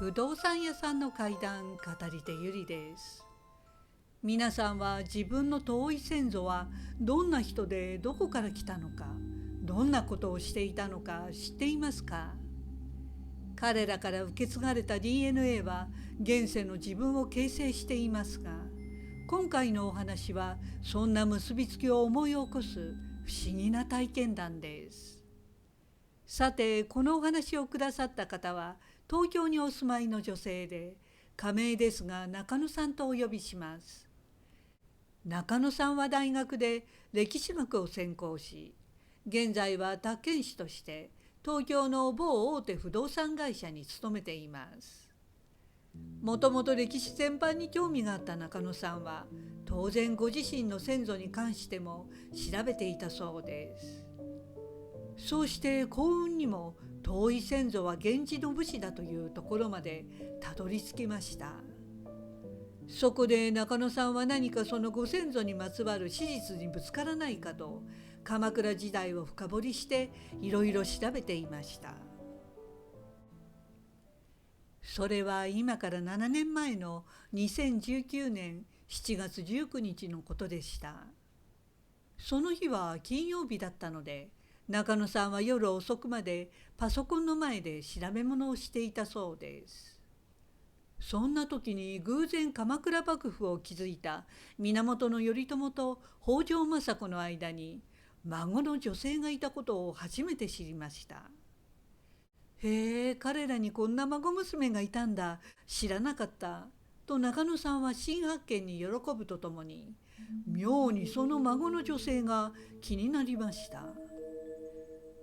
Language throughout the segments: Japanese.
不動産屋さんの怪談、語り手ゆりです。皆さんは自分の遠い先祖はどんな人でどこから来たのか、どんなことをしていたのか知っていますか？彼らから受け継がれた DNA は現世の自分を形成していますが、今回のお話はそんな結びつきを思い起こす不思議な体験談です。さて、このお話をくださった方は東京にお住まいの女性で、仮名ですが中野さんとお呼びします。中野さんは大学で歴史学を専攻し、現在は宅建士として東京の某大手不動産会社に勤めています。もともと歴史全般に興味があった中野さんは、当然ご自身の先祖に関しても調べていたそうです。そうして幸運にも遠い先祖は源氏の武士だというところまでたどり着きました。そこで中野さんは何かそのご先祖にまつわる史実にぶつからないかと、鎌倉時代を深掘りしていろいろ調べていました。それは今から7年前の2019年7月19日のことでした。その日は金曜日だったので、中野さんは夜遅くまでパソコンの前で調べ物をしていたそうです。そんな時に偶然鎌倉幕府を築いた源頼朝と北条政子の間に孫の女性がいたことを初めて知りました。へえ、彼らにこんな孫娘がいたんだ、知らなかった。と中野さんは新発見に喜ぶとともに、妙にその孫の女性が気になりました。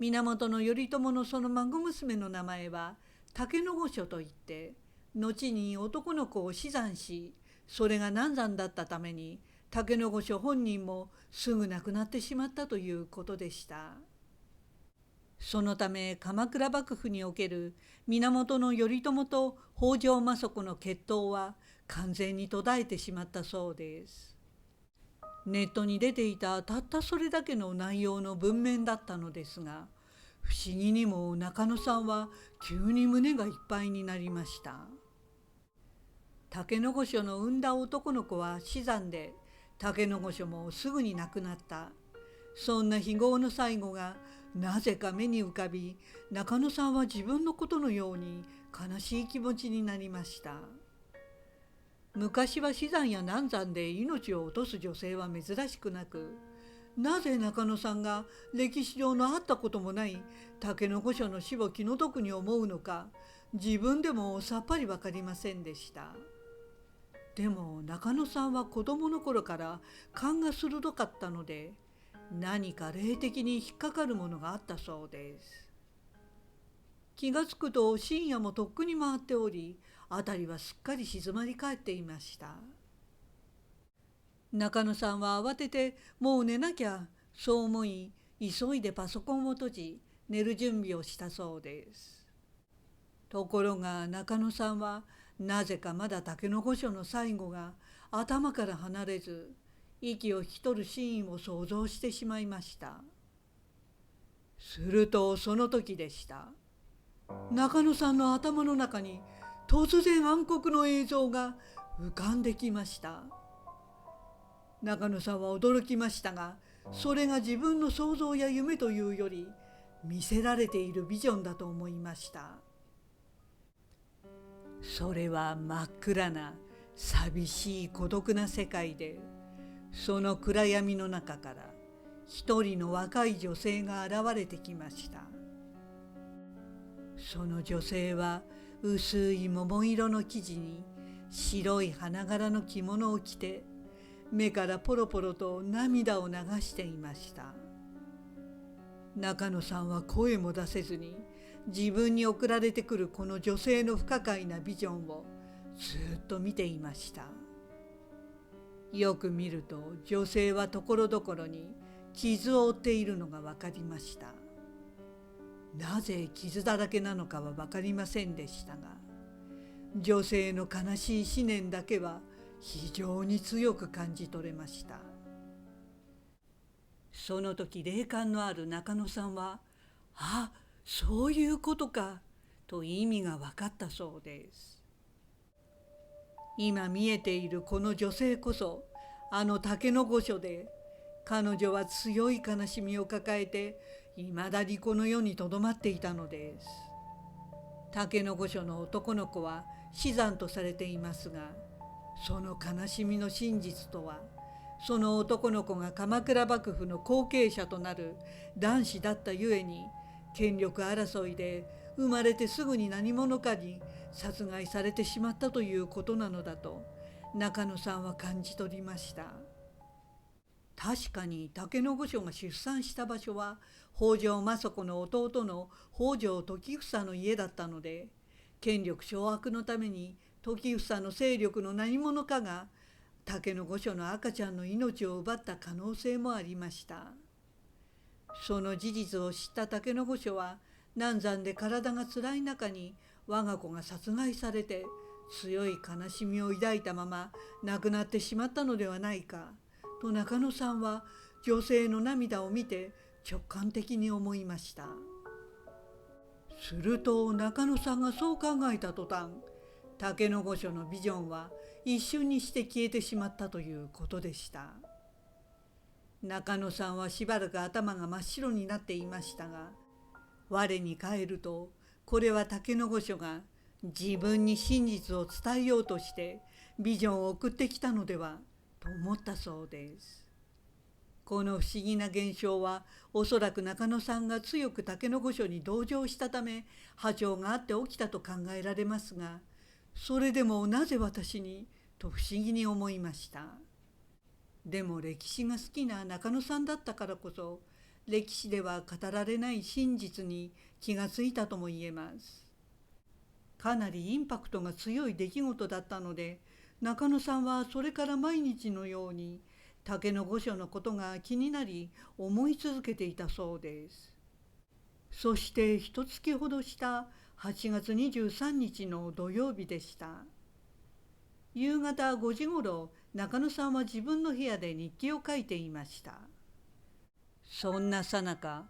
源頼朝のその孫娘の名前は竹の御所といって、後に男の子を死産し、それが難産だったために竹の御所本人もすぐ亡くなってしまったということでした。そのため鎌倉幕府における源頼朝と北条政子の血統は完全に途絶えてしまったそうです。ネットに出ていたたったそれだけの内容の文面だったのですが、不思議にも中野さんは急に胸がいっぱいになりました。竹の御所の産んだ男の子は死産で、竹の御所もすぐに亡くなった。そんな非業の最後がなぜか目に浮かび、中野さんは自分のことのように悲しい気持ちになりました。昔は死産や難産で命を落とす女性は珍しくなく、なぜ中野さんが歴史上の会ったこともない竹の御所の死を気の毒に思うのか、自分でもさっぱり分かりませんでした。でも中野さんは子供の頃から勘が鋭かったので、何か霊的に引っかかるものがあったそうです。気がつくと深夜もとっくに回っており、辺りはすっかり静まり返っていました。中野さんは慌ててもう寝なきゃ、そう思い急いでパソコンを閉じ寝る準備をしたそうです。ところが中野さんはなぜかまだ竹の御所の最後が頭から離れず、息を引き取るシーンを想像してしまいました。するとその時でした。中野さんの頭の中に突然暗黒の映像が浮かんできました。中野さんは驚きましたが、それが自分の想像や夢というより見せられているビジョンだと思いました。それは真っ暗な寂しい孤独な世界で、その暗闇の中から一人の若い女性が現れてきました。その女性は薄い桃色の生地に白い花柄の着物を着て、目からポロポロと涙を流していました。中野さんは声も出せずに自分に送られてくるこの女性の不可解なビジョンをずっと見ていました。よく見ると女性はところどころに傷を負っているのが分かりました。なぜ傷だらけなのかは分かりませんでしたが、女性の悲しい思念だけは非常に強く感じ取れました。その時霊感のある中野さんは、あ、そういうことかと意味が分かったそうです。今見えているこの女性こそあの竹の御所で、彼女は強い悲しみを抱えていまだにこの世にとどまっていたのです。竹の御所の男の子は死産とされていますが、その悲しみの真実とは、その男の子が鎌倉幕府の後継者となる男子だったゆえに、権力争いで生まれてすぐに何者かに殺害されてしまったということなのだと中野さんは感じ取りました。確かに竹の御所が出産した場所は北条政子の弟の北条時房の家だったので、権力掌握のために時房の勢力の何者かが竹の御所の赤ちゃんの命を奪った可能性もありました。その事実を知った竹の御所は難産で体がつらい中に我が子が殺害されて強い悲しみを抱いたまま亡くなってしまったのではないかと中野さんは女性の涙を見て直感的に思いました。すると中野さんがそう考えた途端、竹の御所のビジョンは一瞬にして消えてしまったということでした。中野さんはしばらく頭が真っ白になっていましたが、我に返るとこれは竹の御所が自分に真実を伝えようとしてビジョンを送ってきたのではと思ったそうです。この不思議な現象はおそらく中野さんが強く竹の御所に同情したため波長があって起きたと考えられますが、それでもなぜ私にと不思議に思いました。でも歴史が好きな中野さんだったからこそ、歴史では語られない真実に気がついたとも言えます。かなりインパクトが強い出来事だったので、中野さんはそれから毎日のように竹の御所のことが気になり思い続けていたそうです。そして一月ほどした8月23日の土曜日でした。夕方5時ごろ、中野さんは自分の部屋で日記を書いていました。そんなさなか、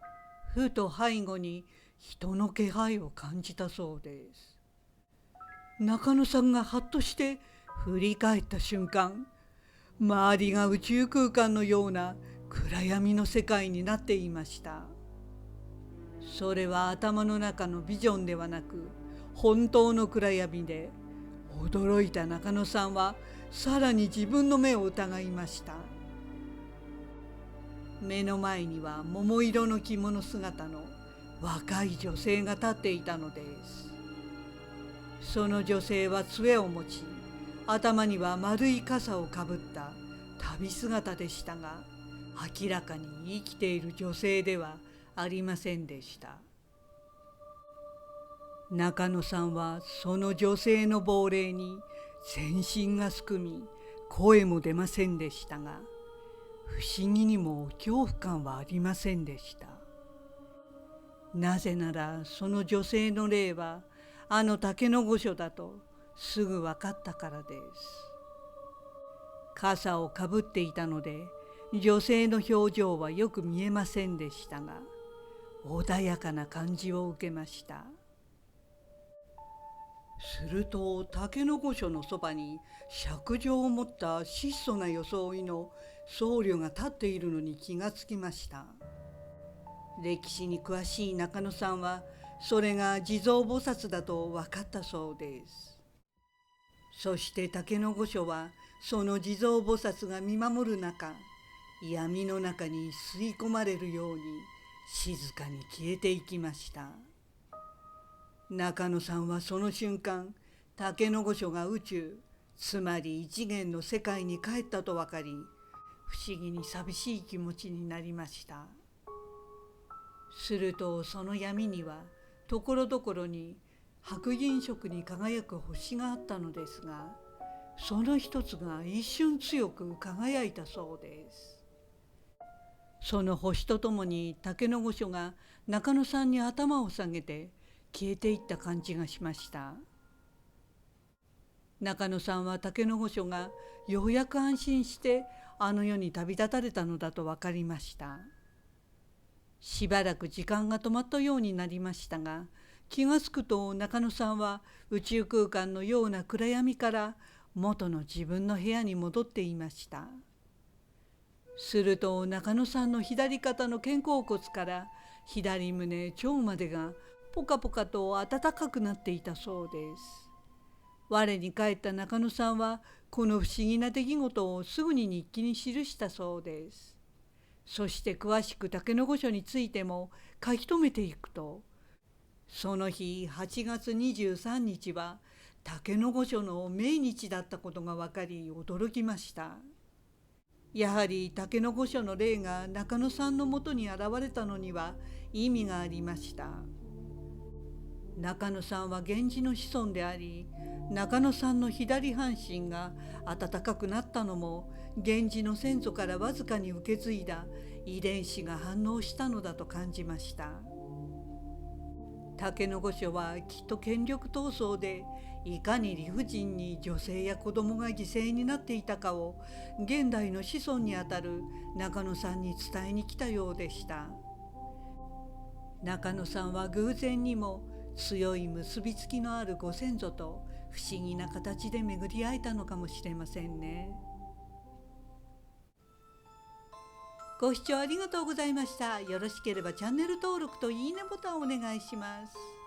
ふと背後に人の気配を感じたそうです。中野さんがはっとして振り返った瞬間、周りが宇宙空間のような暗闇の世界になっていました。それは頭の中のビジョンではなく本当の暗闇で、驚いた中野さんはさらに自分の目を疑いました。目の前には桃色の着物姿の若い女性が立っていたのです。その女性は杖を持ち、頭には丸い笠をかぶった旅姿でしたが、明らかに生きている女性ではありませんでした。中野さんはその女性の亡霊に全身がすくみ、声も出ませんでしたが、不思議にも恐怖感はありませんでした。なぜならその女性の霊はあの竹の御所だとすぐ分かったからです。笠をかぶっていたので女性の表情はよく見えませんでしたが、穏やかな感じを受けました。すると竹の御所のそばに錫杖を持った質素な装いの僧侶が立っているのに気がつきました。歴史に詳しい中野さんはそれが地蔵菩薩だと分かったそうです。そして竹の御所はその地蔵菩薩が見守る中、闇の中に吸い込まれるように静かに消えていきました。中野さんはその瞬間、竹の御所が宇宙、つまり一元の世界に帰ったと分かり、不思議に寂しい気持ちになりました。するとその闇にはところどころに白銀色に輝く星があったのですが、その一つが一瞬強く輝いたそうです。その星とともに竹の御所が中野さんに頭を下げて消えていった感じがしました。中野さんは竹の御所がようやく安心してあの世に旅立たれたのだと分かりました。しばらく時間が止まったようになりましたが、気がつくと中野さんは宇宙空間のような暗闇から元の自分の部屋に戻っていました。すると中野さんの左肩の肩甲骨から左胸腸までがポカポカと暖かくなっていたそうです。我に返った中野さんはこの不思議な出来事をすぐに日記に記したそうです。そして詳しく竹の御所についても書き留めていくと、その日8月23日は竹の御所の命日だったことが分かり驚きました。やはり竹の御所の霊が中野さんのもとに現れたのには意味がありました。中野さんは源氏の子孫であり、中野さんの左半身が暖かくなったのも源氏の先祖からわずかに受け継いだ遺伝子が反応したのだと感じました。竹の御所はきっと権力闘争でいかに理不尽に女性や子供が犠牲になっていたかを現代の子孫にあたる中野さんに伝えに来たようでした。中野さんは偶然にも強い結びつきのあるご先祖と不思議な形で巡り会えたのかもしれませんね。ご視聴ありがとうございました。よろしければチャンネル登録といいねボタンをお願いします。